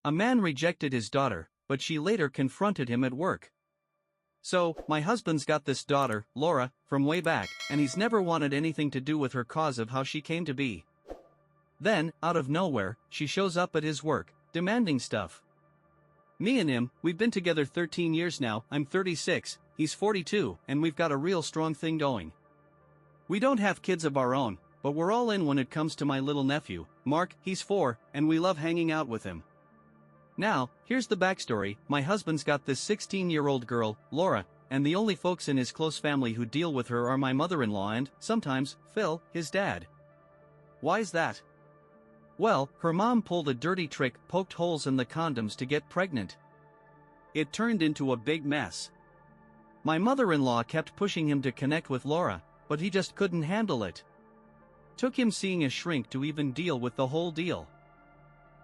A man rejected his daughter, but she later confronted him at work. So, my husband's got this daughter, Laura, from way back, and he's never wanted anything to do with her cause of how she came to be. Then, out of nowhere, she shows up at his work, demanding stuff. Me and him, we've been together 13 years now. I'm 36, he's 42, and we've got a real strong thing going. We don't have kids of our own, but we're all in when it comes to my little nephew, Mark. He's 4, and we love hanging out with him. Now, here's the backstory. My husband's got this 16-year-old girl, Laura, and the only folks in his close family who deal with her are my mother-in-law and, sometimes, Phil, his dad. Why's that? Well, her mom pulled a dirty trick, poked holes in the condoms to get pregnant. It turned into a big mess. My mother-in-law kept pushing him to connect with Laura, but he just couldn't handle it. Took him seeing a shrink to even deal with the whole deal.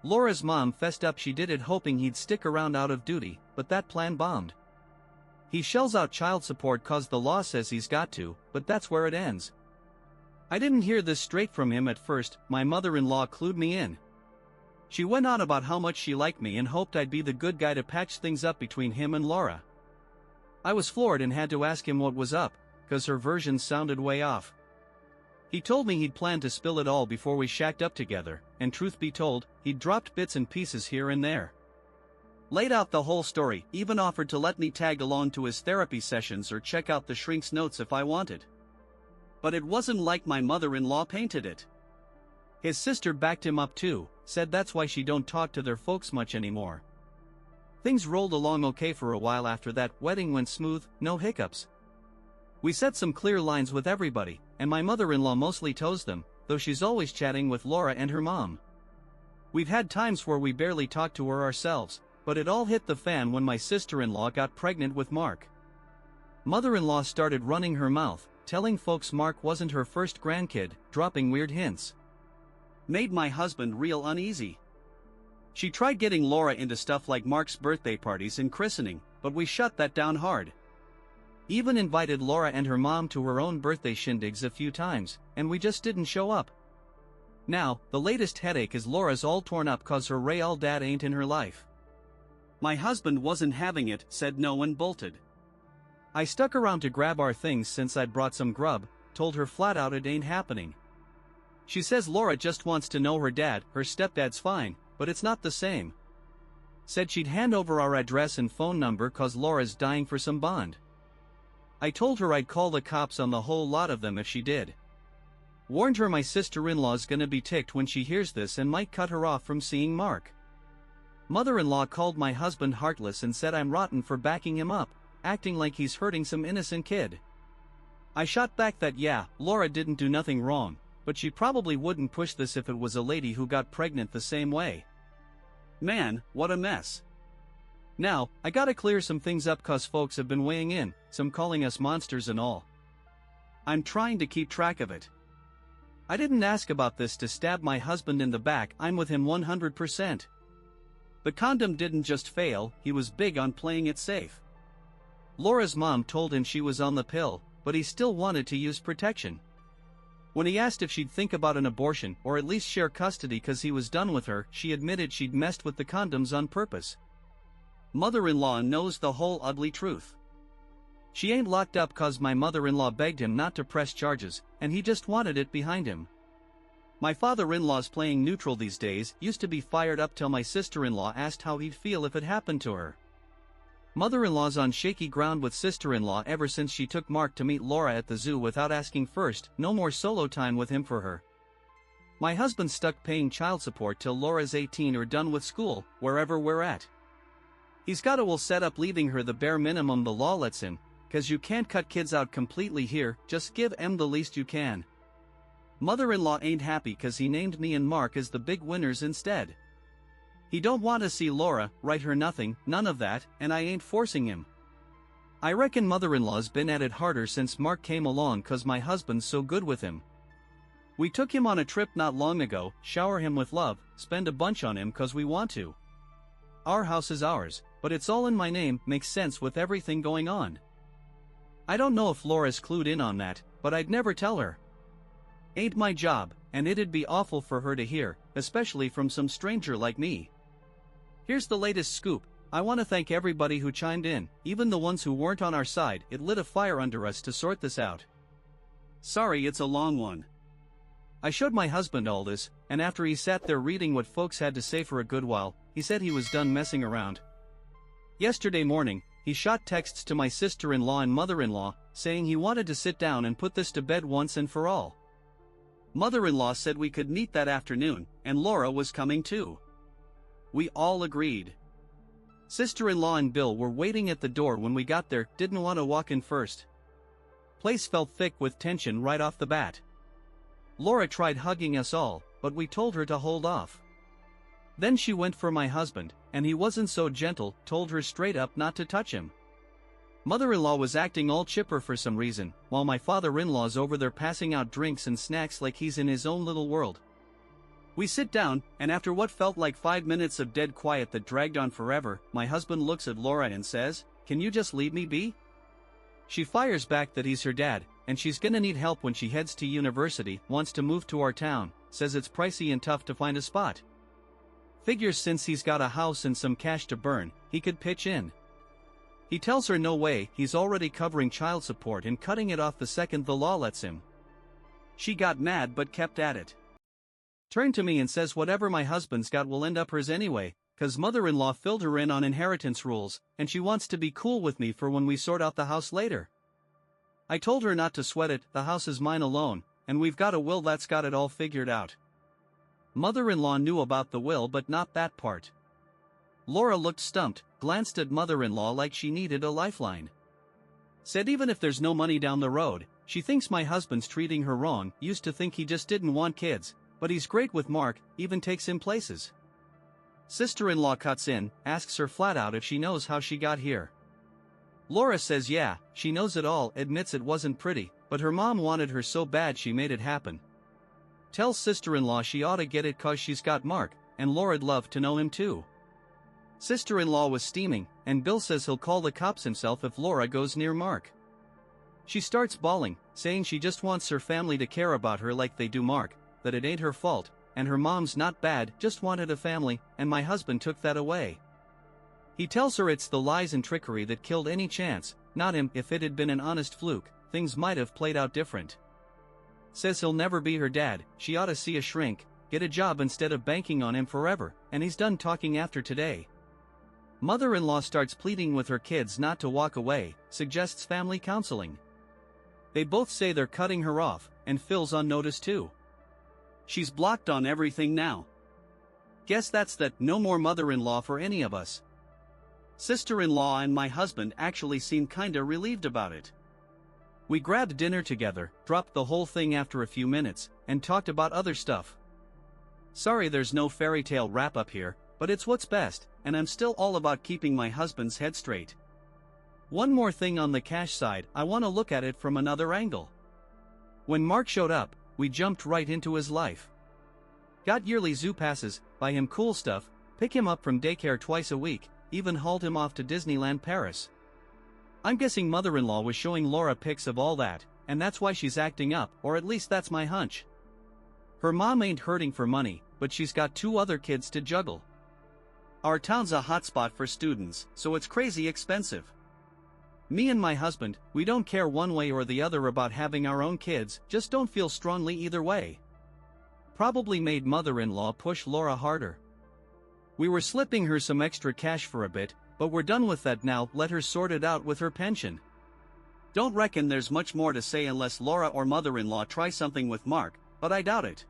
Laura's mom fessed up she did it hoping he'd stick around out of duty, but that plan bombed. He shells out child support cause the law says he's got to, but that's where it ends. I didn't hear this straight from him at first. My mother-in-law clued me in. She went on about how much she liked me and hoped I'd be the good guy to patch things up between him and Laura. I was floored and had to ask him what was up, cause her version sounded way off. He told me he'd planned to spill it all before we shacked up together, and truth be told, he'd dropped bits and pieces here and there. Laid out the whole story, even offered to let me tag along to his therapy sessions or check out the shrink's notes if I wanted. But it wasn't like my mother-in-law painted it. His sister backed him up too, said that's why she don't talk to their folks much anymore. Things rolled along okay for a while after that. Wedding went smooth, no hiccups. We set some clear lines with everybody, and my mother-in-law mostly toes them, though she's always chatting with Laura and her mom. We've had times where we barely talk to her ourselves, but it all hit the fan when my sister-in-law got pregnant with Mark. Mother-in-law started running her mouth, telling folks Mark wasn't her first grandkid, dropping weird hints. Made my husband real uneasy. She tried getting Laura into stuff like Mark's birthday parties and christening, but we shut that down hard. Even invited Laura and her mom to her own birthday shindigs a few times, and we just didn't show up. Now, the latest headache is Laura's all torn up cause her real dad ain't in her life. My husband wasn't having it, said no and bolted. I stuck around to grab our things since I'd brought some grub, told her flat out it ain't happening. She says Laura just wants to know her dad, her stepdad's fine, but it's not the same. Said she'd hand over our address and phone number cause Laura's dying for some bond. I told her I'd call the cops on the whole lot of them if she did. Warned her my sister-in-law's gonna be ticked when she hears this and might cut her off from seeing Mark. Mother-in-law called my husband heartless and said I'm rotten for backing him up, acting like he's hurting some innocent kid. I shot back that yeah, Laura didn't do nothing wrong, but she probably wouldn't push this if it was a lady who got pregnant the same way. Man, what a mess. Now, I gotta clear some things up cause folks have been weighing in, some calling us monsters and all. I'm trying to keep track of it. I didn't ask about this to stab my husband in the back. I'm with him 100%. The condom didn't just fail, he was big on playing it safe. Laura's mom told him she was on the pill, but he still wanted to use protection. When he asked if she'd think about an abortion or at least share custody cause he was done with her, she admitted she'd messed with the condoms on purpose. Mother-in-law knows the whole ugly truth. She ain't locked up cause my mother-in-law begged him not to press charges, and he just wanted it behind him. My father-in-law's playing neutral these days, used to be fired up till my sister-in-law asked how he'd feel if it happened to her. Mother-in-law's on shaky ground with sister-in-law ever since she took Mark to meet Laura at the zoo without asking first. No more solo time with him for her. My husband's stuck paying child support till Laura's 18 or done with school, wherever we're at. He's got a will set up leaving her the bare minimum the law lets him, cause you can't cut kids out completely here, just give em the least you can. Mother-in-law ain't happy cause he named me and Mark as the big winners instead. He don't want to see Laura, write her nothing, none of that, and I ain't forcing him. I reckon mother-in-law's been at it harder since Mark came along cause my husband's so good with him. We took him on a trip not long ago, shower him with love, spend a bunch on him cause we want to. Our house is ours, but it's all in my name, makes sense with everything going on. I don't know if Laura's clued in on that, but I'd never tell her. Ain't my job, and it'd be awful for her to hear, especially from some stranger like me. Here's the latest scoop. I want to thank everybody who chimed in, even the ones who weren't on our side. It lit a fire under us to sort this out. Sorry it's a long one. I showed my husband all this, and after he sat there reading what folks had to say for a good while, he said he was done messing around. Yesterday morning, he shot texts to my sister-in-law and mother-in-law, saying he wanted to sit down and put this to bed once and for all. Mother-in-law said we could meet that afternoon, and Laura was coming too. We all agreed. Sister-in-law and Bill were waiting at the door when we got there, didn't want to walk in first. Place felt thick with tension right off the bat. Laura tried hugging us all, but we told her to hold off. Then she went for my husband, and he wasn't so gentle, told her straight up not to touch him. Mother-in-law was acting all chipper for some reason, while my father-in-law's over there passing out drinks and snacks like he's in his own little world. We sit down, and after what felt like 5 minutes of dead quiet that dragged on forever, my husband looks at Laura and says, "Can you just leave me be?" She fires back that he's her dad, and she's gonna need help when she heads to university, wants to move to our town, says it's pricey and tough to find a spot. Figures since he's got a house and some cash to burn, he could pitch in. He tells her no way, he's already covering child support and cutting it off the second the law lets him. She got mad but kept at it. Turned to me and says whatever my husband's got will end up hers anyway, cause mother-in-law filled her in on inheritance rules, and she wants to be cool with me for when we sort out the house later. I told her not to sweat it, the house is mine alone, and we've got a will that's got it all figured out. Mother-in-law knew about the will but not that part. Laura looked stumped, glanced at mother-in-law like she needed a lifeline. Said even if there's no money down the road, she thinks my husband's treating her wrong, used to think he just didn't want kids, but he's great with Mark, even takes him places. Sister-in-law cuts in, asks her flat out if she knows how she got here. Laura says yeah, she knows it all, admits it wasn't pretty, but her mom wanted her so bad she made it happen. Tells sister-in-law she ought to get it cause she's got Mark, and Laura'd love to know him too. Sister-in-law was steaming, and Bill says he'll call the cops himself if Laura goes near Mark. She starts bawling, saying she just wants her family to care about her like they do Mark, that it ain't her fault, and her mom's not bad, just wanted a family, and my husband took that away. He tells her it's the lies and trickery that killed any chance, not him. If it had been an honest fluke, things might have played out different. Says he'll never be her dad, she ought to see a shrink, get a job instead of banking on him forever, and he's done talking after today. Mother-in-law starts pleading with her kids not to walk away, suggests family counseling. They both say they're cutting her off, and Phil's on notice too. She's blocked on everything now. Guess that's that, no more mother-in-law for any of us. Sister-in-law and my husband actually seem kinda relieved about it. We grabbed dinner together, dropped the whole thing after a few minutes, and talked about other stuff. Sorry there's no fairy tale wrap-up here, but it's what's best, and I'm still all about keeping my husband's head straight. One more thing on the cash side, I want to look at it from another angle. When Mark showed up, we jumped right into his life. Got yearly zoo passes, buy him cool stuff, pick him up from daycare twice a week, even hauled him off to Disneyland Paris. I'm guessing mother-in-law was showing Laura pics of all that, and that's why she's acting up, or at least that's my hunch. Her mom ain't hurting for money, but she's got 2 other kids to juggle. Our town's a hotspot for students, so it's crazy expensive. Me and my husband, we don't care one way or the other about having our own kids, just don't feel strongly either way. Probably made mother-in-law push Laura harder. We were slipping her some extra cash for a bit, but we're done with that now, let her sort it out with her pension. Don't reckon there's much more to say unless Laura or mother-in-law try something with Mark, but I doubt it.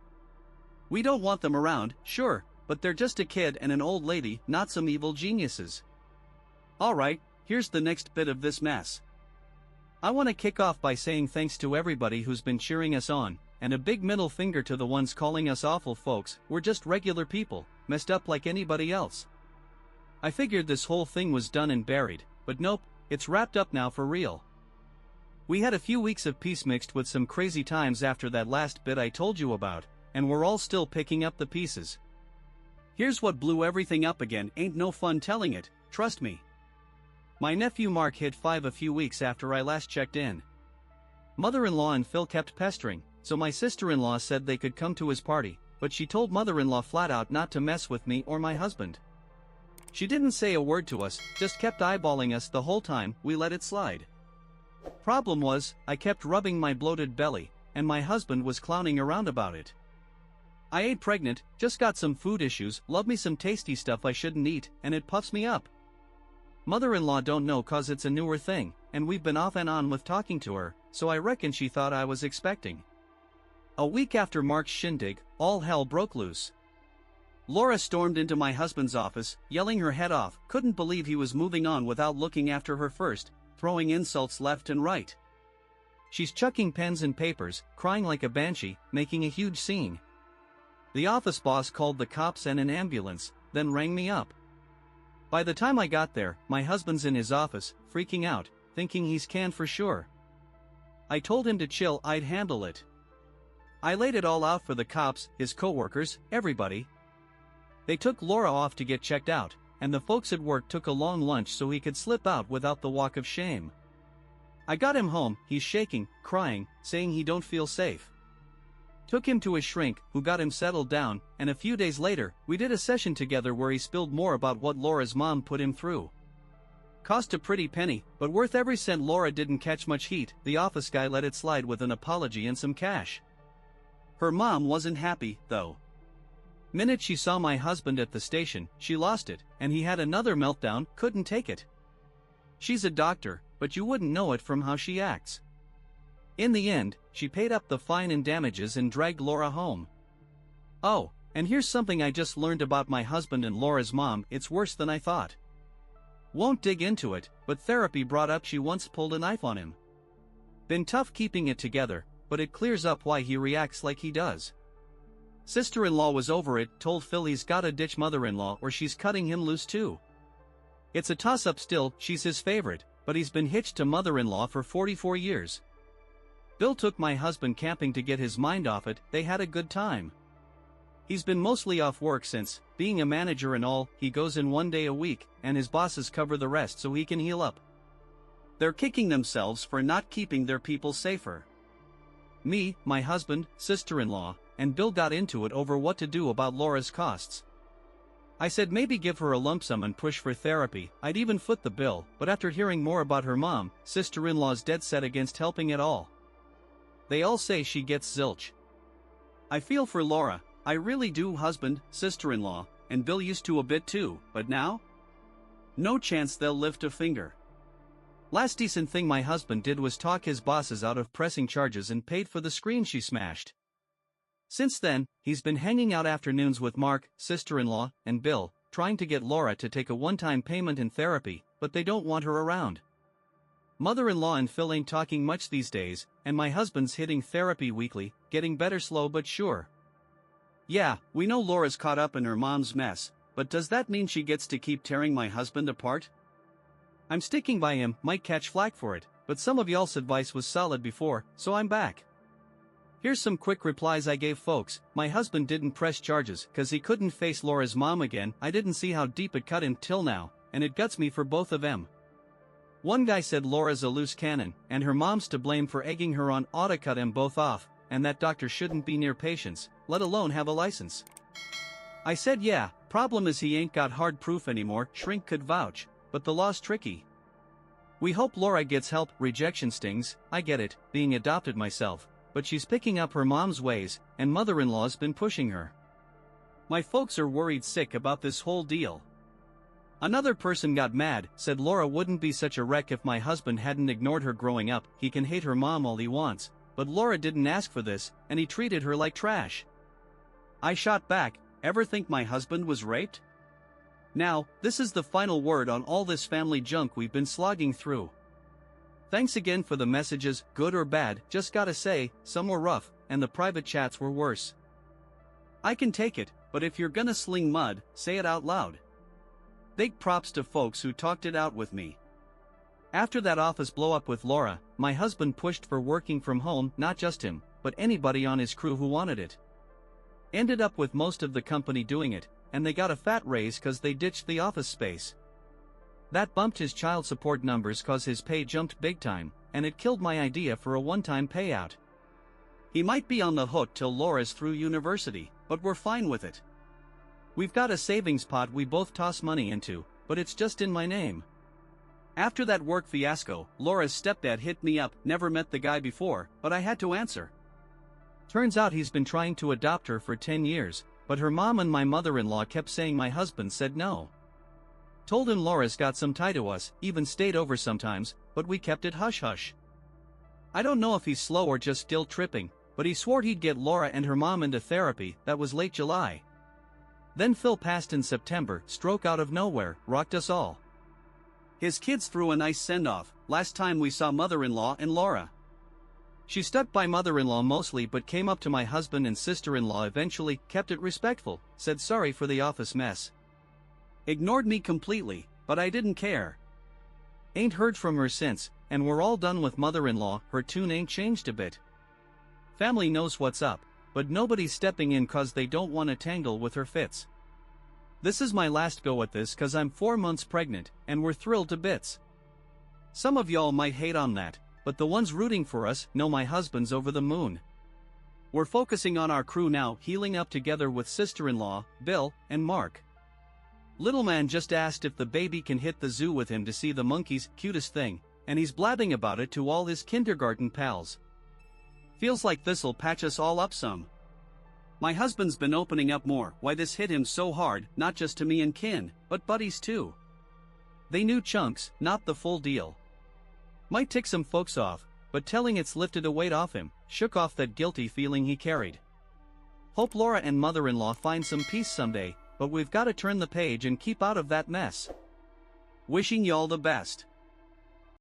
We don't want them around, sure, but they're just a kid and an old lady, not some evil geniuses. Alright, here's the next bit of this mess. I want to kick off by saying thanks to everybody who's been cheering us on, and a big middle finger to the ones calling us awful folks. We're just regular people, messed up like anybody else. I figured this whole thing was done and buried, but nope, it's wrapped up now for real. We had a few weeks of peace mixed with some crazy times after that last bit I told you about, and we're all still picking up the pieces. Here's what blew everything up again, ain't no fun telling it, trust me. My nephew Mark hit 5 a few weeks after I last checked in. Mother-in-law and Phil kept pestering, so my sister-in-law said they could come to his party, but she told mother-in-law flat out not to mess with me or my husband. She didn't say a word to us, just kept eyeballing us the whole time we let it slide. Problem was, I kept rubbing my bloated belly, and my husband was clowning around about it. I ain't pregnant, just got some food issues, love me some tasty stuff I shouldn't eat, and it puffs me up. Mother-in-law don't know cause it's a newer thing, and we've been off and on with talking to her, so I reckon she thought I was expecting. A week after Mark's shindig, all hell broke loose. Laura stormed into my husband's office, yelling her head off, couldn't believe he was moving on without looking after her first, throwing insults left and right. She's chucking pens and papers, crying like a banshee, making a huge scene. The office boss called the cops and an ambulance, then rang me up. By the time I got there, my husband's in his office, freaking out, thinking he's canned for sure. I told him to chill, I'd handle it. I laid it all out for the cops, his co-workers, everybody. They took Laura off to get checked out, and the folks at work took a long lunch so he could slip out without the walk of shame. I got him home, he's shaking, crying, saying he don't feel safe. Took him to a shrink, who got him settled down, and a few days later, we did a session together where he spilled more about what Laura's mom put him through. Cost a pretty penny, but worth every cent. Laura didn't catch much heat, the office guy let it slide with an apology and some cash. Her mom wasn't happy, though. Minute she saw my husband at the station, she lost it, and he had another meltdown, couldn't take it. She's a doctor, but you wouldn't know it from how she acts. In the end, she paid up the fine and damages and dragged Laura home. Oh, and here's something I just learned about my husband and Laura's mom, it's worse than I thought. Won't dig into it, but therapy brought up she once pulled a knife on him. Been tough keeping it together, but it clears up why he reacts like he does. Sister-in-law was over it, told Phil he's gotta ditch mother-in-law or she's cutting him loose too. It's a toss-up still, she's his favorite, but he's been hitched to mother-in-law for 44 years. Bill took my husband camping to get his mind off it, they had a good time. He's been mostly off work since, being a manager and all, he goes in 1 day a week, and his bosses cover the rest so he can heal up. They're kicking themselves for not keeping their people safer. Me, my husband, sister-in-law, and Bill got into it over what to do about Laura's costs. I said maybe give her a lump sum and push for therapy, I'd even foot the bill, but after hearing more about her mom, sister-in-law's dead set against helping at all. They all say she gets zilch. I feel for Laura, I really do. Husband, sister-in-law, and Bill used to a bit too, but now? No chance they'll lift a finger. Last decent thing my husband did was talk his bosses out of pressing charges and paid for the screen she smashed. Since then, he's been hanging out afternoons with Mark, sister-in-law, and Bill, trying to get Laura to take a one-time payment in therapy, but they don't want her around. Mother-in-law and Phil ain't talking much these days, and my husband's hitting therapy weekly, getting better slow but sure. Yeah, we know Laura's caught up in her mom's mess, but does that mean she gets to keep tearing my husband apart? I'm sticking by him, might catch flack for it, but some of y'all's advice was solid before, so I'm back. Here's some quick replies I gave folks. My husband didn't press charges cause he couldn't face Laura's mom again. I didn't see how deep it cut him till now, and it guts me for both of them. One guy said Laura's a loose cannon, and her mom's to blame for egging her on. Oughta cut them both off, and that doctor shouldn't be near patients, let alone have a license. I said yeah, problem is he ain't got hard proof anymore, shrink could vouch, but the law's tricky. We hope Laura gets help. Rejection stings, I get it, being adopted myself, but she's picking up her mom's ways, and mother-in-law's been pushing her. My folks are worried sick about this whole deal. Another person got mad, said Laura wouldn't be such a wreck if my husband hadn't ignored her growing up. He can hate her mom all he wants, but Laura didn't ask for this, and he treated her like trash. I shot back, ever think my husband was raped? Now, this is the final word on all this family junk we've been slogging through. Thanks again for the messages, good or bad, just gotta say, some were rough, and the private chats were worse. I can take it, but if you're gonna sling mud, say it out loud. Big props to folks who talked it out with me. After that office blow up with Laura, my husband pushed for working from home, not just him, but anybody on his crew who wanted it. Ended up with most of the company doing it, and they got a fat raise cause they ditched the office space. That bumped his child support numbers cause his pay jumped big time, and it killed my idea for a one-time payout. He might be on the hook till Laura's through university, but we're fine with it. We've got a savings pot we both toss money into, but it's just in my name. After that work fiasco, Laura's stepdad hit me up. Never met the guy before, but I had to answer. Turns out he's been trying to adopt her for 10 years, but her mom and my mother-in-law kept saying my husband said no. Told him Laura's got some tie to us, even stayed over sometimes, but we kept it hush-hush. I don't know if he's slow or just still tripping, but he swore he'd get Laura and her mom into therapy. That was late July. Then Phil passed in September, stroke out of nowhere, rocked us all. His kids threw a nice send-off. Last time we saw mother-in-law and Laura. She stuck by mother-in-law mostly but came up to my husband and sister-in-law eventually, kept it respectful, said sorry for the office mess. Ignored me completely, but I didn't care. Ain't heard from her since, and we're all done with mother-in-law. Her tune ain't changed a bit. Family knows what's up, but nobody's stepping in cause they don't want to tangle with her fits. This is my last go at this cause I'm 4 months pregnant, and we're thrilled to bits. Some of y'all might hate on that, but the ones rooting for us know my husband's over the moon. We're focusing on our crew now, healing up together with sister-in-law, Bill, and Mark. Little man just asked if the baby can hit the zoo with him to see the monkeys, cutest thing, and he's blabbing about it to all his kindergarten pals. Feels like this'll patch us all up some. My husband's been opening up more, why this hit him so hard, not just to me and kin, but buddies too. They knew chunks, not the full deal. Might tick some folks off, but telling it's lifted a weight off him, shook off that guilty feeling he carried. Hope Laura and mother-in-law find some peace someday, but we've gotta turn the page and keep out of that mess. Wishing y'all the best.